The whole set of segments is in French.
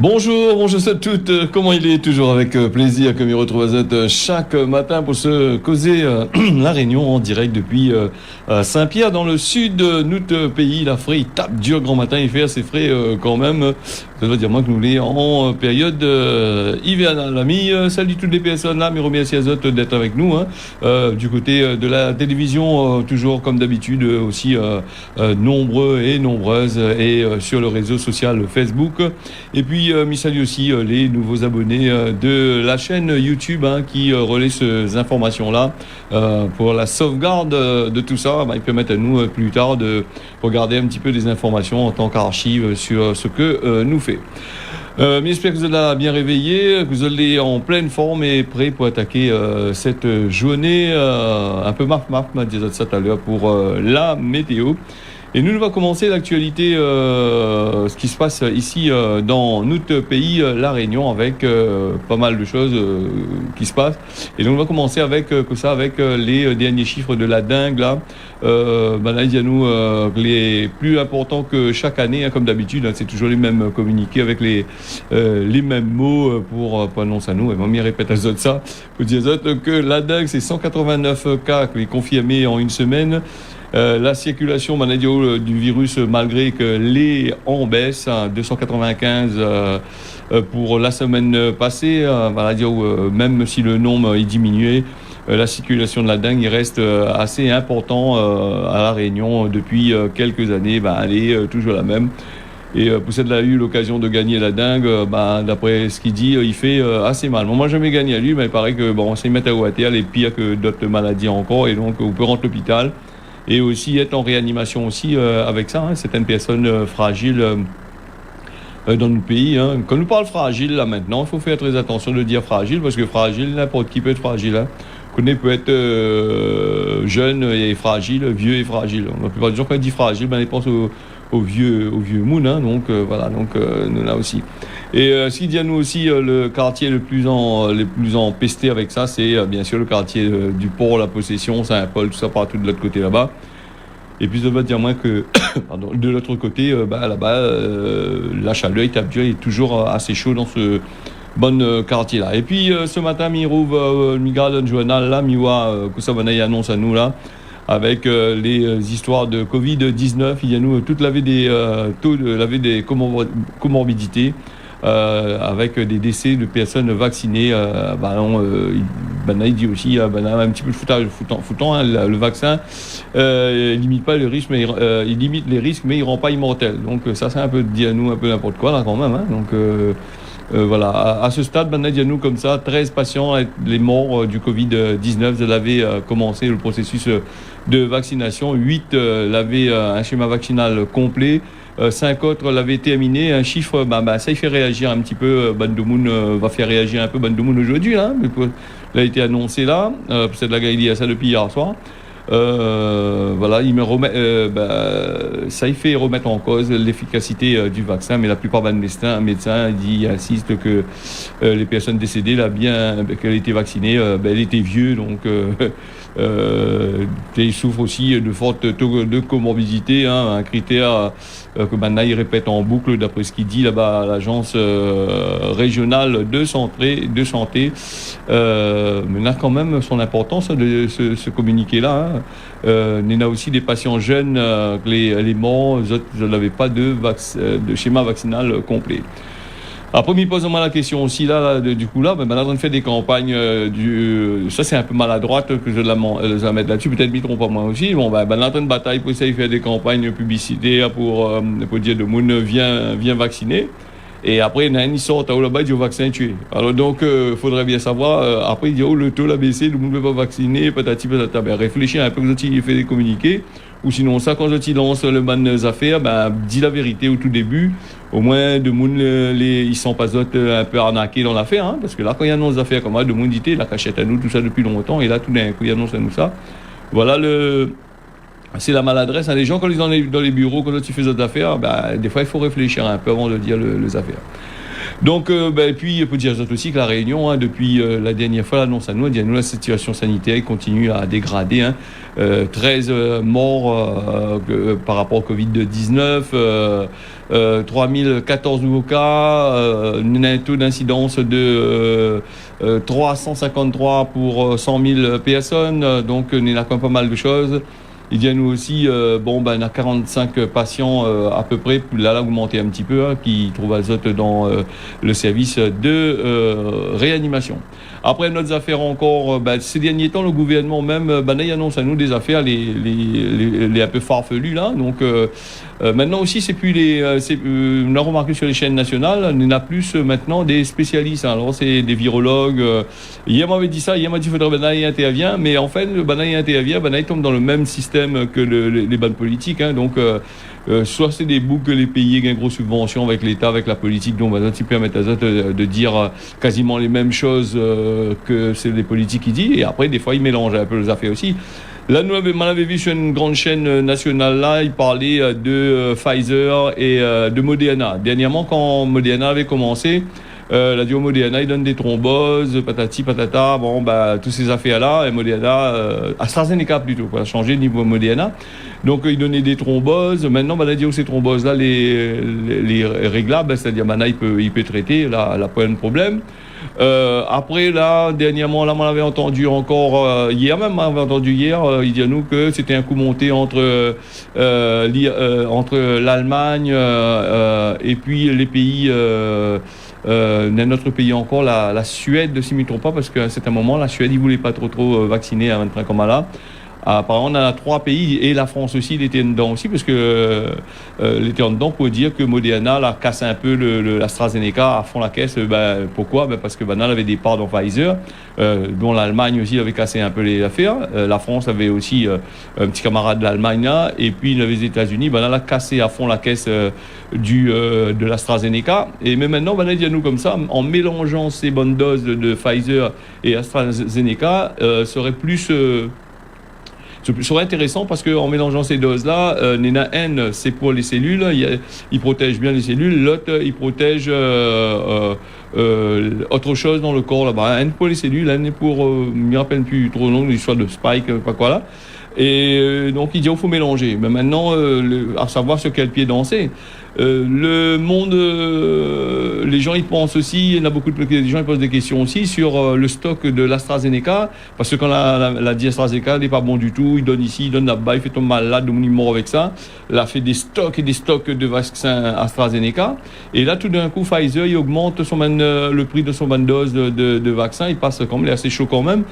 Bonjour à toutes, comment il est toujours avec plaisir que m'y retrouve à Z chaque matin pour se causer la Réunion en direct depuis Saint-Pierre dans le sud de notre pays. La frais, il tape dur grand matin, il fait assez frais quand même. Ça veut dire moi que nous l'est en période hivernale. L'ami, salut toutes les personnes là, mais remercie à Z d'être avec nous. Du côté de la télévision, toujours comme d'habitude, aussi nombreux et nombreuses et sur le réseau social Facebook. Et puis, je salue aussi les nouveaux abonnés de la chaîne YouTube qui relaient ces informations-là pour la sauvegarde de tout ça. Ils permettent à nous plus tard de regarder un petit peu des informations en tant qu'archive sur ce que nous fait. Mais j'espère que vous êtes bien réveillés, que vous êtes en pleine forme et prêts pour attaquer cette journée un peu marf, m'a dit ça tout à l'heure pour la météo. Et nous, on va commencer l'actualité, ce qui se passe ici dans notre pays, La Réunion, avec pas mal de choses qui se passent. Et donc, on va commencer avec les derniers chiffres de la dengue, là. Là, il y a nous les plus importants que chaque année, comme d'habitude. C'est toujours les mêmes communiqués avec les mêmes mots pour annoncer à nous. Et mamie répète à ça pour dire que la dengue, c'est 189 cas qui est confirmé en une semaine. La circulation du virus, malgré que les en baisse, 295 pour la semaine passée, même si le nombre est diminué, la circulation de la dengue il reste assez important à La Réunion depuis quelques années. Elle est toujours la même. Et pour celle-là, a eu l'occasion de gagner la dengue, d'après ce qu'il dit, il fait assez mal. Bon, moi, j'ai jamais gagné à lui, mais il paraît que c'est une météo-terre, elle est pire que d'autres maladies encore, et donc on peut rentrer à l'hôpital. Et aussi être en réanimation aussi avec ça. Certaines personnes fragiles dans notre pays. Quand on parle fragile, là, maintenant, il faut faire très attention de dire fragile, parce que fragile, n'importe qui peut être fragile. On peut être jeune et fragile, vieux et fragile. La plupart des gens, quand ils disent fragile, ils pensent au vieux Moon. Donc, nous là aussi. Et ce qui dit à nous aussi, le quartier le plus empesté avec ça, c'est bien sûr le quartier du port, la Possession, Saint-Paul, tout ça partout de l'autre côté là-bas. Et puis, ça va dire moins que de l'autre côté, là-bas, la chaleur, il est toujours assez chaud dans ce bon quartier-là. Et puis, ce matin, mi rouvre le journal, là, que ça va y annonce à nous, là, avec les histoires de Covid-19. Il y a nous toute l'avée des comorbidités. Avec des décès de personnes vaccinées. Il dit aussi un petit peu de foutant le vaccin limite pas le risque, mais il limite les risques, mais il rend pas immortel. Donc ça, c'est un peu dit à nous un peu n'importe quoi là quand même. Donc voilà, à ce stade, il y a nous comme ça 13 patients, les morts du Covid-19. Vous avez commencé le processus de vaccination. 8 l'avaient un schéma vaccinal complet. 5 autres l'avaient terminé. Un chiffre, ça il fait réagir un petit peu. Bandomoun va faire réagir un peu Bandomoun aujourd'hui. Là, il a été annoncé là. C'est de la il y a ça depuis hier soir. Il me remet, ça il fait remettre en cause l'efficacité du vaccin, mais la plupart des médecins insistent que les personnes décédées là, bien qu'elles étaient vaccinées, elles étaient vieux, donc ils souffrent aussi de fortes taux de comorbidité, un critère que maintenant il répète en boucle d'après ce qu'il dit là-bas à l'agence régionale de santé. Mais a quand même son importance de ce communiqué-là. Il y a aussi des patients jeunes, les morts, je n'avais pas de schéma vaccinal complet. Après, il pose la question aussi, du coup, là, on fait des campagnes, ça c'est un peu maladroite que je la mettre là-dessus, peut-être m'y trompe pas moi aussi. On est en train de bataille pour essayer de faire des campagnes publicitaires pour dire de monde vient vacciner. Et après, il y en a un qui sort là-bas, il dit au vaccin tué. Alors donc, faudrait bien savoir, après, il dit, le taux l'a baissé, le monde ne veut pas vacciner, patati patata. Réfléchir un peu quand il fait des communiqués. Ou sinon, ça, quand il lance le ban des affaires, dis la vérité au tout début. Au moins, de monde, ils sont pas un peu arnaqués dans l'affaire, parce que là, quand il y a des affaires comme ça, de monde dit, la cachette à nous, tout ça depuis longtemps, et là, tout d'un coup, il annonce à nous ça. Voilà c'est la maladresse. Les gens, quand ils sont dans les bureaux, quand ils font des affaires, des fois, il faut réfléchir un peu avant de dire les affaires. Donc, et puis, il faut dire aussi que la Réunion, hein, depuis la dernière fois, l'annonce à nous, la situation sanitaire continue à dégrader. Hein. 13 morts par rapport au Covid-19, 3014 nouveaux cas, un taux d'incidence de 353 pour 100 000 personnes. Donc, il y a quand même pas mal de choses. Il y a nous aussi, on a 45 patients à peu près, là augmenté un petit peu, hein, qui trouvent azote dans le service de réanimation. Après, notre affaire encore, ces derniers temps, le gouvernement même, il annonce à nous des affaires les un peu farfelues là. Donc maintenant aussi, c'est plus on a remarqué sur les chaînes nationales, on a plus maintenant des spécialistes. Hein. Alors c'est des virologues. Hier m'avait dit ça, hier m'a dit qu'il faudrait Banaï intervient, mais en fait le Banaï intervient, Banaï tombe dans le même système que les banques politiques. Hein. Donc soit c'est des boucs que les pays gagnent grosses subventions avec l'État, avec la politique, donc ils permettent à de dire quasiment les mêmes choses que c'est les politiques qui disent, et après des fois ils mélangent un peu les affaires aussi. Là, nous avons vu sur une grande chaîne nationale, là, ils parlaient de Pfizer et de Moderna. Dernièrement, quand Moderna avait commencé, la duo Moderna, il donne des thromboses, patati, patata, toutes ces affaires-là, et Moderna, AstraZeneca plutôt, pour changer de niveau Moderna. Donc, il donnait des thromboses. Maintenant, la duo, ces thromboses-là, les réglables, c'est-à-dire, maintenant, il peut traiter, là, pas de problème. Après, là, dernièrement, là, on avait entendu encore, hier même, on avait entendu hier, il dit à nous que c'était un coup monté entre l'Allemagne et puis les pays, notre pays encore, la Suède, si je ne me trompe pas, parce qu'à un certain moment, la Suède, ils ne voulaient pas trop vacciner à un train comme là. Apparemment, on a 3 pays, et la France aussi, il était dedans aussi, parce que il était dedans pour dire que Moderna là, casse un peu l'AstraZeneca à fond la caisse. Pourquoi parce que Banal avait des parts dans Pfizer, dont l'Allemagne aussi avait cassé un peu les affaires. La France avait aussi un petit camarade de l'Allemagne là, et puis les États-Unis, Banal a cassé à fond la caisse de l'AstraZeneca. Et même maintenant, Banal dit à nous comme ça, en mélangeant ces bonnes doses de Pfizer et AstraZeneca, serait plus... Ce serait intéressant parce qu'en mélangeant ces doses-là, Nena N, c'est pour les cellules, il protège bien les cellules, l'autre, il protège autre chose dans le corps là-bas. N pour les cellules, N pour, je ne me rappelle plus trop long, l'histoire de Spike, pas quoi là. Et donc il dit il faut mélanger. Mais maintenant, à savoir sur quel pied danser. Le monde, les gens ils pensent aussi, il y en a beaucoup de gens ils posent des questions aussi sur le stock de l'AstraZeneca, parce que quand la dit AstraZeneca n'est pas bon du tout, il donne ici, il donne là-bas, il fait tomber malade, il mort avec ça. Il a fait des stocks et des stocks de vaccins AstraZeneca, et là tout d'un coup Pfizer il augmente le prix de son dose de vaccin, il passe quand même, il est assez chaud quand même.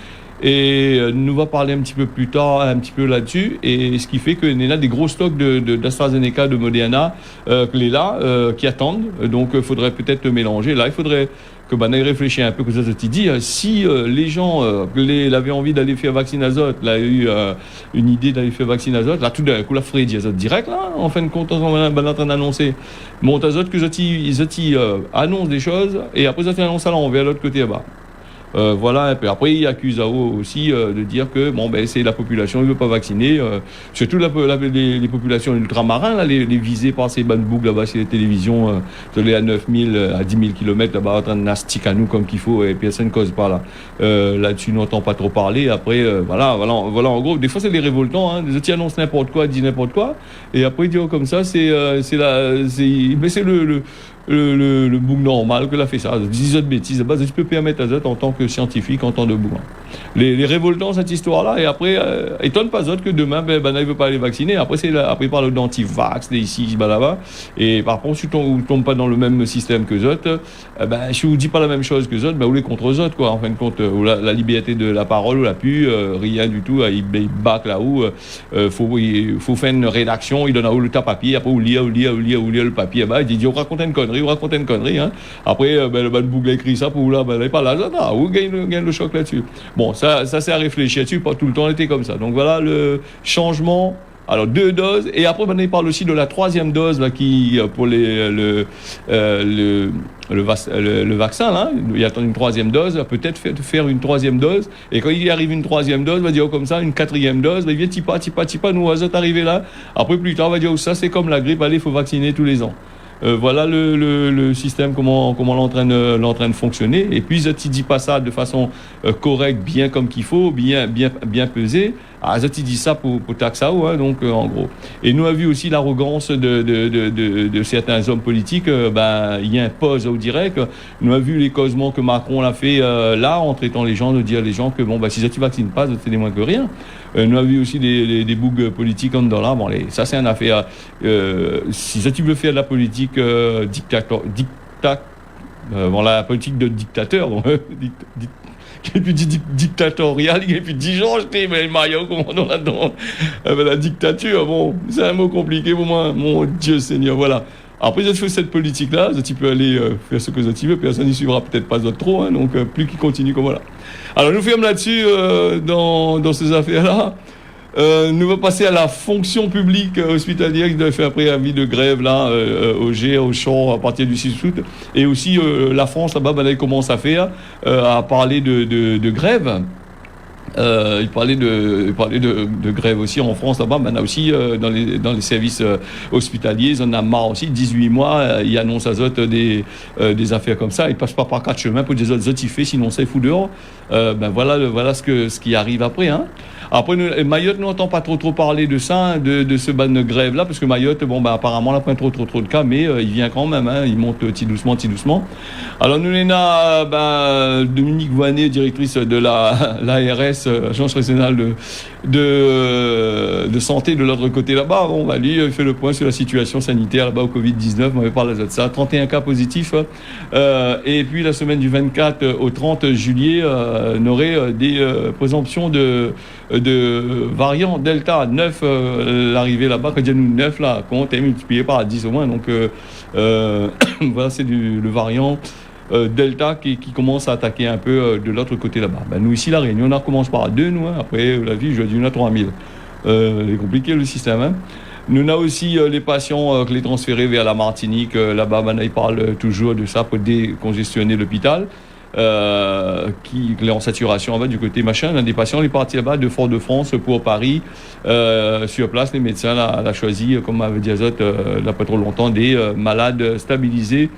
Et nous va parler un petit peu plus tard, un petit peu là-dessus, et ce qui fait qu'il y a des gros stocks d'AstraZeneca, de Moderna, qui attendent. Donc, il faudrait peut-être mélanger. Là, il faudrait que Banaï réfléchisse un peu, que ça se dit. Si les gens avaient envie d'aller faire vacciner azote, là, il y a eu une idée d'aller faire vacciner azote, là, tout d'un coup, la ferait azote direct, là, en fin de compte, on est en train d'annoncer. Monte azote, que ils annoncent des choses, et après, ils annoncent à l'envers, de l'autre côté, là-bas. Voilà un peu. Après, il accuse AO aussi de dire que c'est la population, il ne veut pas vacciner. Surtout les populations ultramarins, là, les visées par ces bandes boucles là-bas sur les télévisions, à 9000, à 10 000 km là-bas, en train de nastique à nous comme qu'il faut, et personne ne cause pas là. Là-dessus, on n'entend pas trop parler. Après, voilà, en gros, des fois, c'est des révoltants. Hein. Les autres annoncent n'importe quoi, disent n'importe quoi. Et après, ils disent comme ça, c'est le bouc normal que l'a fait ça. Dis de bêtises. Tu peux permettre à ça en tant que scientifique, en tant de bouc. Les révoltants, cette histoire-là, et après, étonne pas autres que demain, il ne veut pas aller vacciner. Après, il parle d'anti-vax, ici, là-bas. Et par contre, si tu ne tombes pas dans le même système que les autres, si vous ne dites pas la même chose que les autres, vous les contre les autres, quoi. En fin de compte, la liberté de la parole, ou la pu, rien du tout, il bac là-haut, faut faire une rédaction, il donne à où le papier, après, ou lire le papier, il dit, on raconte une connerie, hein. Après, le bouc a écrit ça pour là, il pas là, où gagne le choc là-dessus. Bon, ça c'est à réfléchir dessus, pas tout le temps, on était comme ça. Donc voilà le changement. Alors 2 doses, et après il parle aussi de la 3e dose là, qui pour le vaccin là, il attend une 3e dose, peut-être faire une 3e dose, et quand il arrive une 3e dose, va dire comme ça, une 4e dose, il vient tipa, nous on va arriver là. Après plus tard, on va dire ça c'est comme la grippe, allez, il faut vacciner tous les ans. Voilà le système, comment l'entraîne de fonctionner. Et puis, tu dis pas ça de façon correcte, bien comme qu'il faut, bien pesé. Ah, tu dis ça pour Taxao, hein, donc en gros. Et nous avons vu aussi l'arrogance de certains hommes politiques. Il y a un pause au direct. Nous avons vu les causements que Macron l'a fait là, en traitant les gens, de dire les gens que si tu vaccines pas, c'est des moins que rien. Nous avons vu aussi des bougs politiques en dedans là. Bon, ça c'est une affaire. Si tu veux faire de la politique la politique de dictateur, et puis dictatorial, et puis dit genre, mais Mario, comment on là-dedans la dictature, bon, c'est un mot compliqué pour moi, mon Dieu Seigneur, voilà. Après, tu fais cette politique-là, tu peux aller faire ce que tu veux, personne n'y suivra peut-être pas d'autres trop, hein, donc plus qu'il continue comme voilà. Alors, nous fermons là-dessus, dans ces affaires-là. Nous allons passer à la fonction publique hospitalière qui doit faire un préavis de grève là, au GR, au champ, à partir du 6 août. Et aussi la France, là-bas, elle commence à faire, à parler de grève. Il parlait de grève aussi en France là-bas. On a aussi dans les services hospitaliers, ils en ont marre aussi. 18 mois, ils annoncent à Zot des affaires comme ça. Ils passent pas par 4 chemins pour des autres zotifés, sinon ça ils foutent dehors. Voilà ce qui arrive après. Hein. Après, Mayotte n'entend pas trop parler de ça, de ce ban de grève là, parce que Mayotte, apparemment, n'a pas trop de cas, mais il vient quand même. Hein, il monte petit doucement. Alors nous, on a Dominique Voinet, directrice de l'ARS, Agence régionale de santé de l'autre côté là-bas. Lui, il fait le point sur la situation sanitaire là-bas au Covid-19. On avait parlé de ça. 31 cas positifs. Et puis la semaine du 24 au 30 juillet, on aurait des présomptions de variant Delta 9, l'arrivée là-bas, quand il y a nous 9 là, compte est multiplié par 10 au moins. Donc voilà, c'est le variant Delta qui commence à attaquer un peu de l'autre côté là-bas. Nous ici, la Réunion, on commence par 2, nous, hein. Après la vie, je dis, on a 3000. C'est compliqué le système, hein. Nous avons aussi les patients que les transférés vers la Martinique, là-bas, ils parlent toujours de ça pour décongestionner l'hôpital. Qui est en saturation du côté machin. On a des patients, les partis là-bas de Fort-de-France pour Paris. Sur place, les médecins l'ont choisi, comme avait dit Azot, il n'y a pas trop longtemps, des malades stabilisés,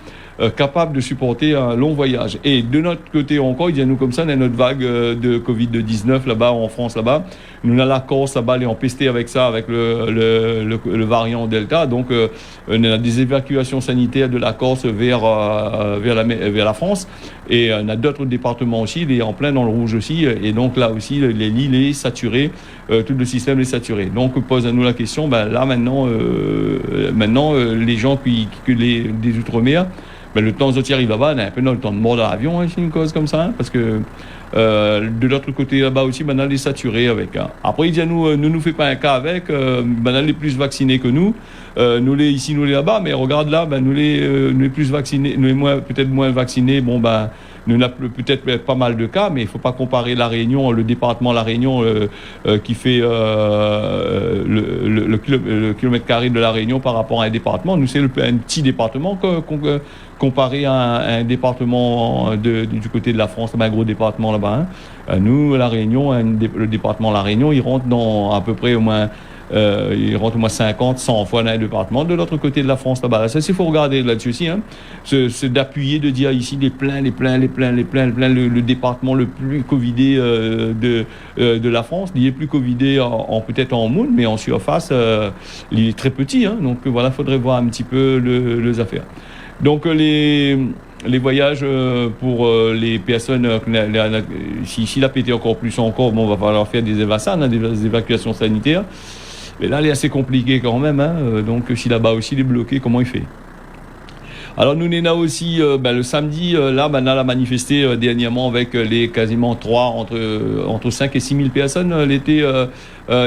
capables de supporter un long voyage. Et de notre côté encore, il y a nous comme ça, on a notre vague de Covid-19 là-bas en France là-bas. Nous on a la Corse là-bas, elle est empestée avec ça, avec le variant Delta. Donc on a des évacuations sanitaires de la Corse vers la France. Et on a d'autres départements aussi, il est en plein dans le rouge aussi. Et donc là aussi, les lits est saturé, tout le système est saturé. Donc pose à nous la question, là maintenant, les gens des Outre-mer, le temps de arrive là-bas, on a un peu dans le temps de mort dans l'avion, c'est une cause comme ça, hein, parce que de l'autre côté là-bas aussi, on est saturé avec. Hein. Après, il dit à nous, ne nous fait pas un cas avec, on est plus vaccinés que nous. Nous les ici, nous les là-bas, mais regarde là, nous les plus vaccinés, nous les peut-être moins vaccinés, nous avons peut-être pas mal de cas, mais il ne faut pas comparer la Réunion, le département La Réunion qui fait le kilomètre carré de la Réunion par rapport à un département. Nous, c'est un petit département comparé à un département du côté de la France, un gros département là-bas. Hein. Nous, la Réunion, le département La Réunion, il rentre dans à peu près au moins 50, 100 fois dans un département. De l'autre côté de la France, là-bas. Ça, il faut regarder là-dessus aussi. Hein. C'est d'appuyer, de dire ici les pleins, le département le plus covidé de la France. Il est plus covidé peut-être en moule, mais en surface, il est très petit. Hein. Donc voilà, il faudrait voir un petit peu les affaires. Donc les voyages pour les personnes, si la pété encore plus va falloir faire des évacuations sanitaires. Mais là, elle est assez compliquée quand même. Hein. Donc si là-bas aussi il est bloqué, comment il fait? Alors nous on a aussi le samedi, là on a manifesté dernièrement avec les quasiment entre 5 et 6 000 personnes l'été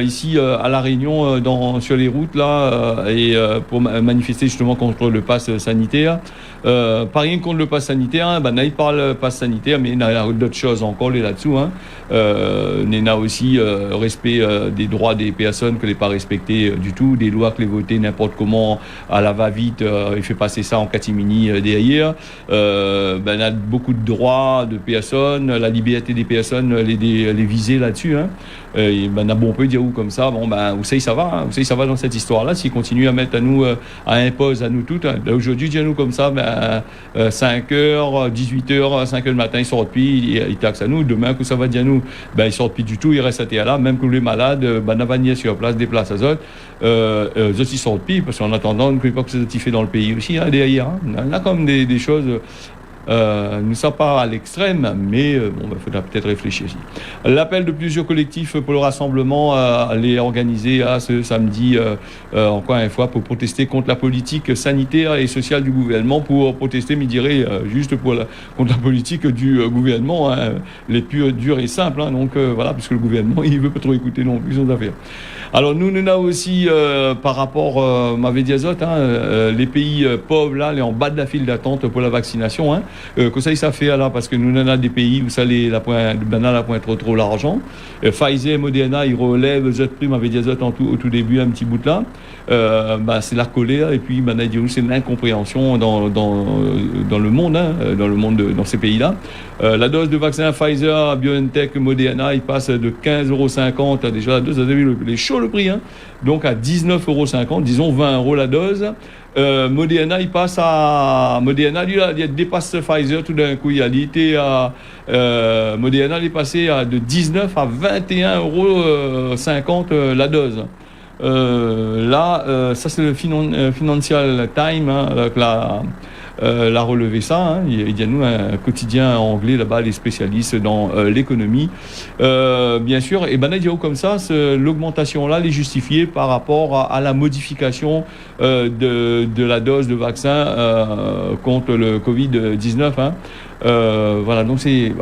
ici à La Réunion sur les routes là et pour manifester justement contre le pass sanitaire. Pas rien contre le pass sanitaire, hein, il parle pass sanitaire, mais il y a d'autres choses encore là-dessous. Hein. Il y a aussi respect des droits des personnes que les pas respectés du tout, des lois que les voter n'importe comment à la va-vite, il fait passer ça en catimini. catimini derrière. Ben, on a beaucoup de droits de personnes, la liberté des personnes, les viser là-dessus. Hein. Ben, on a bon peu dire où comme ça. Bon, ben, où ça va, hein, où ça va dans cette histoire-là. S'ils continuent à mettre à nous, à impose à nous toutes. Hein. Aujourd'hui, dis-nous comme ça, ben, 5h, 18h, 5h du matin, ils sortent puis, ils taxent à nous. Demain, que ça va dire nous, ben, ils sortent plus du tout, ils restent à terre là. Même que les malades, ben, on va sur place, des places à eux. Eux aussi sortent plus, parce qu'en attendant, on ne peut pas que ça fait dans le pays aussi, hein, derrière. Hein. On a comme des choses. Nous ne sommes pas à l'extrême, mais bon, il faudra peut-être réfléchir aussi. L'appel de plusieurs collectifs pour le rassemblement les organiser ce samedi, encore une fois, pour protester contre la politique sanitaire et sociale du gouvernement, pour protester, mais je dirais, juste contre la politique du gouvernement, hein, les plus dures et simples. Hein, donc voilà, puisque le gouvernement, il ne veut pas trop écouter non plus son affaire. Alors nous avons aussi, par rapport, m'avait dit Azot, hein, les pays pauvres, là, les en bas de la file d'attente pour la vaccination, hein, que ça fait là, parce que nous avons des pays où ça la pointe trop l'argent. Pfizer et Moderna, ils relèvent les autres prix, m'avait dit Azot au tout début, un petit bout de là. C'est la colère, et puis c'est l'incompréhension dans le monde, hein, dans ces pays-là. La dose de vaccin Pfizer, BioNTech, Moderna, il passe de 15,50 € déjà la dose, vous avez vu les chauds le prix, hein, donc à 19,50 €, disons 20 € la dose. Moderna, il passe à Moderna, lui, il dépasse Pfizer tout d'un coup. Moderna, il est passé de 19 à 21,50 € la dose. Ça c'est le Financial Times, hein, l'a relevé ça. Hein. Il y a nous un quotidien anglais là-bas, les spécialistes dans l'économie. Bien sûr, et comme ça, l'augmentation là, elle est justifiée par rapport à la modification de la dose de vaccin contre le Covid-19. Hein. Voilà, donc c'est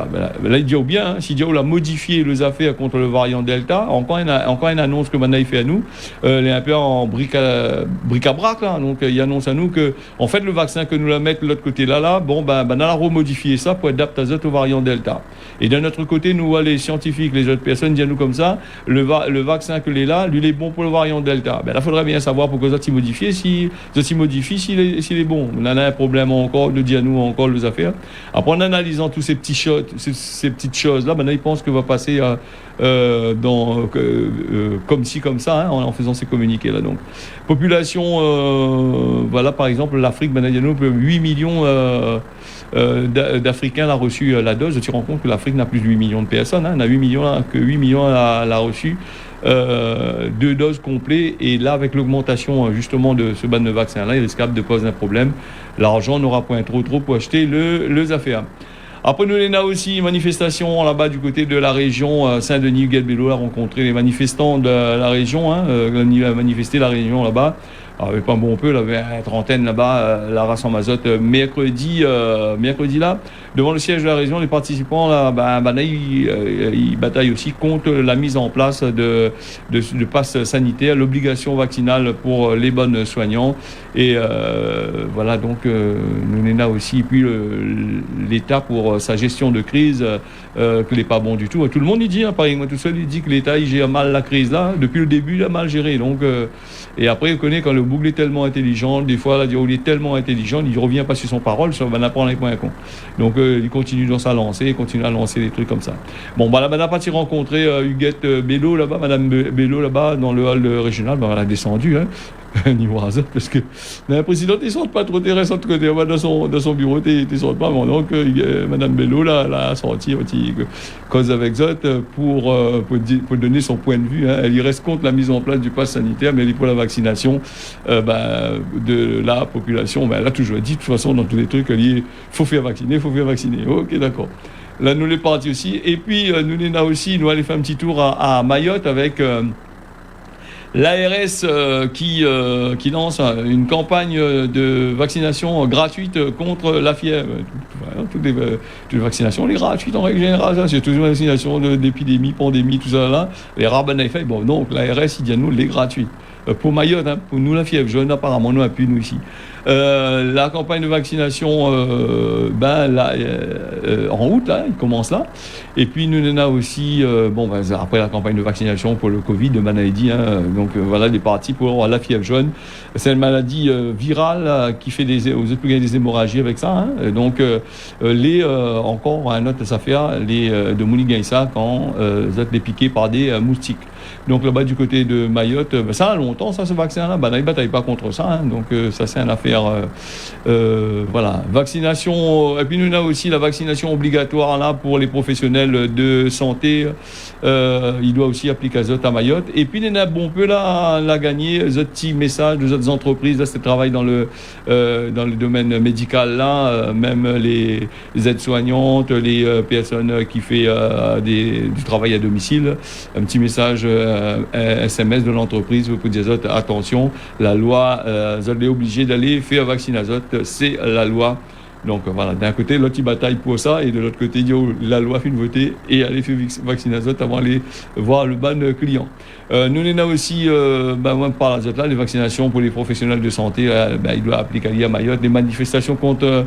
là il dit bien, hein, si Dieu l'a modifié les affaires contre le variant Delta, encore une annonce que Manaï fait à nous, elle est un peu en bric-à-brac là, donc il annonce à nous que en fait le vaccin que nous la mettre de l'autre côté là, bon on a remodifié ça pour adapter au variant Delta. Et d'un autre côté, nous les scientifiques, les autres personnes disent nous comme ça, le vaccin que les là, lui il est bon pour le variant Delta. Ben là faudrait bien savoir pourquoi ça s'y modifie, s'il est bon. On a un problème encore de dire nous encore les affaires. Après, en analysant tous ces petites choses-là, il pense que va passer comme ci, comme ça, hein, en faisant ces communiqués-là. Donc, population, voilà, par exemple, l'Afrique, 8 millions d'Africains l'a reçu la dose. Tu te rends compte que l'Afrique n'a plus de 8 millions de personnes. Hein, on a 8 millions l'a reçu. 2 doses complètes, et là avec l'augmentation justement de ce ban de vaccin là, il risque de poser un problème. L'argent n'aura point trop pour acheter les affaires. Après nous on a aussi une manifestation là-bas du côté de la région Saint-Denis. Huguette Bello a rencontré les manifestants de la région, hein, il a manifesté la région là-bas. Avec pas bon peu, il y avait une trentaine là-bas, la race en mazote, mercredi là, devant le siège de la région, les participants là, ils bataillent aussi contre la mise en place de passe sanitaire, l'obligation vaccinale pour les bonnes soignants. Et voilà, donc nous on a aussi, puis l'État pour sa gestion de crise, que n'est pas bon du tout. Tout le monde y dit, hein, pareil, moi tout seul, il dit que l'État il gère mal la crise là, depuis le début il a mal géré. Donc, et après, on connaît quand le bougle est tellement intelligent, des fois, là, il est tellement intelligent, il ne revient pas sur son parole, ça va apprendre les points con. Donc, il continue dans sa lancée, il continue à lancer des trucs comme ça. Bon, là, on a parti rencontrer Huguette Bello là-bas, Madame Bello là-bas, dans le hall régional, elle a descendu, hein. Niveau hasard, parce que la présidente, ils ne sont pas trop intéressants dans son bureau, ils ne sont pas. Bon, donc, Madame Bello, là, a sorti, cause avec Zot pour donner son point de vue. Hein. Elle y reste contre la mise en place du pass sanitaire, mais elle est pour la vaccination de la population. Elle a toujours dit, de toute façon, dans tous les trucs, il faut faire vacciner. Ok, d'accord. Là, nous, les partis aussi. Et puis, nous allons faire un petit tour à Mayotte avec l'ARS qui lance une campagne de vaccination gratuite contre la fièvre. Toutes les vaccinations, les gratuites en règle générale, ça, c'est toutes les vaccinations d'épidémie, pandémie, tout ça là. Les rares en effet, bon, donc l'ARS, il dit à nous, les gratuites. pour Mayotte, hein, pour nous la fièvre jaune, apparemment nous appuie nous ici. La campagne de vaccination, en août, là, il commence là. Et puis nous en a aussi, après la campagne de vaccination pour le Covid, de maladie, hein, donc voilà des parties pour la fièvre jaune. C'est une maladie virale qui fait vous êtes plus gagner des hémorragies avec ça. Hein, donc encore un autre ça fait les de Mounigaïssa quand vous êtes piqués par des moustiques. Donc là-bas du côté de Mayotte, ça a longtemps ça ce vaccin-là, ils ne bataillent pas contre ça, hein, donc ça c'est une affaire, voilà, vaccination. Et puis nous on a aussi la vaccination obligatoire là pour les professionnels de santé, il doit aussi appliquer à Mayotte. Et puis il y a bon peu là gagner, ce petit message des autres entreprises là, qui travaillent dans le domaine médical là, même les aides-soignantes, les personnes qui font du travail à domicile, un petit message SMS de l'entreprise pour dire attention, la loi, vous êtes obligé d'aller faire vacciner c'est la loi. Donc voilà, d'un côté, l'autre il bataille pour ça, et de l'autre côté, la loi fait une votée et aller faire vacciner avant d'aller voir le ban client. Nous, on a aussi, par là, les vaccinations pour les professionnels de santé, il doit appliquer à Mayotte. Les manifestations contre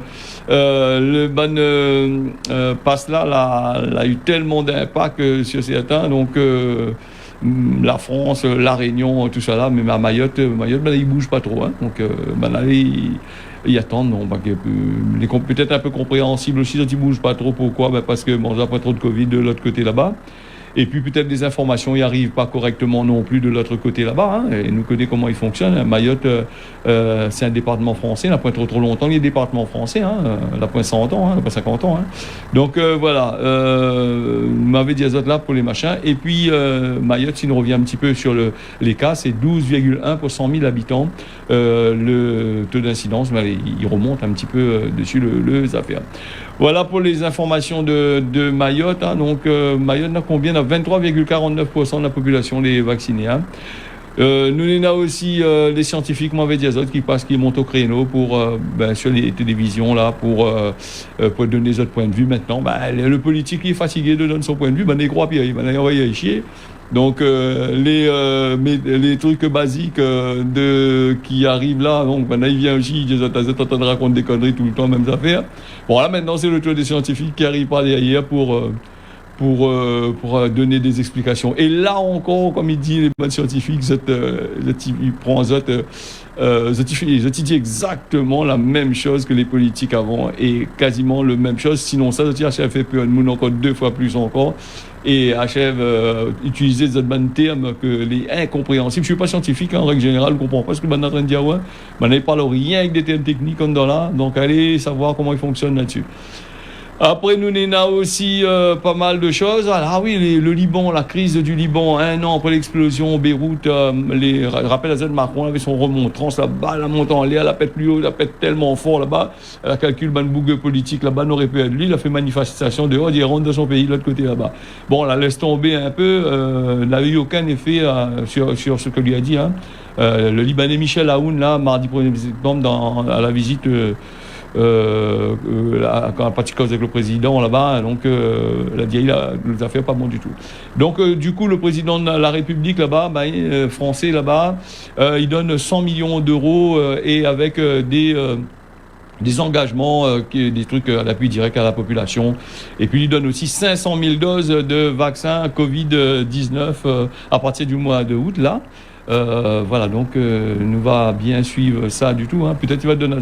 le ban passe là, a eu tellement d'impact sur certains, donc la France, la Réunion, tout ça là, mais à Mayotte, il bouge pas trop, hein, donc là, ils attendent, non, peut-être un peu compréhensible aussi, ils bougent pas trop. Pourquoi? Parce que on n'a pas trop de Covid de l'autre côté là-bas. Et puis peut-être des informations n'y arrivent pas correctement non plus de l'autre côté là-bas. Hein, et nous connaissons comment ils fonctionnent. Mayotte, c'est un département français. On n'a pas trop longtemps. Il y a des départements français. Hein, on n'a pas 100 ans, on n'a pas 50 ans. Hein. Donc voilà, vous m'avez dit là pour les machins. Et puis Mayotte, si on revient un petit peu sur les cas, c'est 12,1 pour 100 000 habitants. Le taux d'incidence, il remonte un petit peu dessus les affaires. Voilà pour les informations de Mayotte. Hein. Donc Mayotte a combien? On a 23,49% de la population les vaccinés. Hein. Nous on a aussi les scientifiques mauvais diazote qui montent au créneau pour sur les télévisions là pour donner d'autres points de vue. Maintenant, le politique qui est fatigué de donner son point de vue, il croit puis il va y chier. Donc les trucs basiques qui arrivent là, donc maintenant il vient aussi, ils entendent raconter des conneries tout le temps, mêmes affaires. Bon là maintenant c'est le tour des scientifiques qui arrivent par derrière pour donner des explications. Et là encore, comme il dit les bonnes scientifiques, il prend il dit exactement la même chose que les politiques avant, et quasiment la même chose. Sinon ça, achève fait peu encore 2 fois plus encore. Et achève utiliser des termes que les incompréhensibles. Je ne suis pas scientifique, en règle générale, je ne comprends pas ce que je suis en train de dire. Ouais. Mais on ne parle rien avec des termes techniques comme dans là, donc allez savoir comment ils fonctionnent là-dessus. Après, nous on a aussi pas mal de choses. Ah oui, le Liban, la crise du Liban, 1 an après l'explosion, Beyrouth, rappel à Z Macron avait son remontrance là-bas, la monte en l'air, la pète plus haut, la pète tellement fort là-bas, la calcule ban bougue politique là-bas n'aurait pu être lui, il a fait manifestation dehors, il rentre de son pays de l'autre côté là-bas. Bon, là laisse tomber un peu, n'a eu aucun effet sur ce que lui a dit. Hein. Le Libanais Michel Aoun, là, mardi 1er septembre, à la visite quand parti cause avec le président là-bas, donc la DIA les affaires pas bon du tout. Donc du coup le président de la République là-bas, français là-bas, il donne 100 millions d'euros et avec des engagements, des trucs à l'appui direct à la population. Et puis il donne aussi 500 000 doses de vaccins Covid-19 à partir du mois de août là. Voilà, donc nous va bien suivre ça du tout. Hein. Peut-être qu'il va donner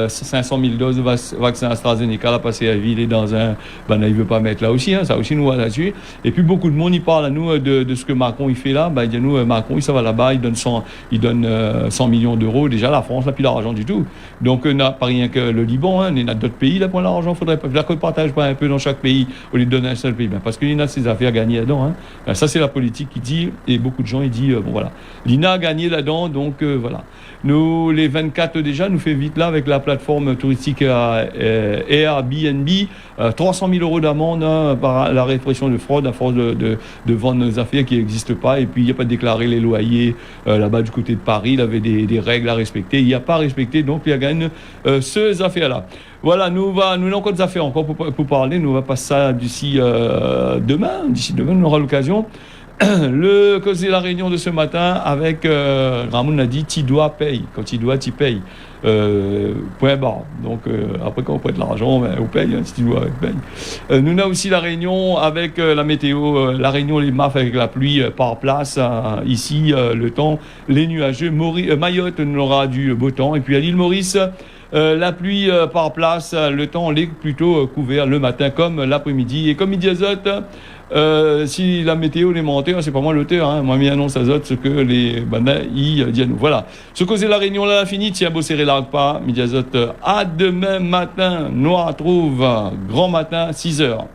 500 000 doses de vaccin AstraZeneca, là, passer à ville et dans un... il ne veut pas mettre là aussi, hein, ça aussi nous va là-dessus. Et puis beaucoup de monde, il parle à nous de ce que Macron il fait là. Il dit à nous, Macron, ça va là-bas, il donne 100 millions d'euros. Déjà, la France n'a plus d'argent du tout. Donc, on n'a pas rien que le Liban, hein, il y a d'autres pays là pour l'argent. Il faudrait pas qu'on partage pas un peu dans chaque pays au lieu de donner un seul pays. Parce qu'il y a ses affaires gagnées là-dedans. Hein. Ça, c'est la politique qui dit, et beaucoup de gens, ils disent, bon voilà. L'INA a gagné là-dedans, donc voilà. Nous, les 24 déjà, nous fait vite là avec la plateforme touristique Airbnb, 300 000 euros d'amende par la répression de fraude à force de vendre nos affaires qui n'existent pas. Et puis, il n'y a pas déclaré les loyers là-bas du côté de Paris. Il avait des règles à respecter. Il n'y a pas respecté, donc il a gagné ces affaires-là. Voilà, nous avons encore des affaires encore pour parler. Nous on va passer ça d'ici demain. D'ici demain, on aura l'occasion. Le causé la réunion de ce matin avec Ramon a dit tu dois payer. Quand tu dois, tu payes. Point barre. Donc après quand on prête l'argent, ben, on paye, hein, si tu dois, paye. Nous avons aussi la réunion avec la météo, la réunion les MAF avec la pluie par place. Ici, le temps, les nuageux. Mayotte, on aura du beau temps. Et puis à l'île Maurice, la pluie par place, le temps est plutôt couvert le matin comme l'après-midi. Et comme il dit Azote, si la météo est montée, c'est pas moi l'auteur, hein, moi m'y annonce Azote ce que les bandits y disent à nous. Voilà. Ce causer la réunion là fini, tiens beau serrer l'arc pas, midi Azote, à demain matin, noir trouve, grand matin, 6 heures.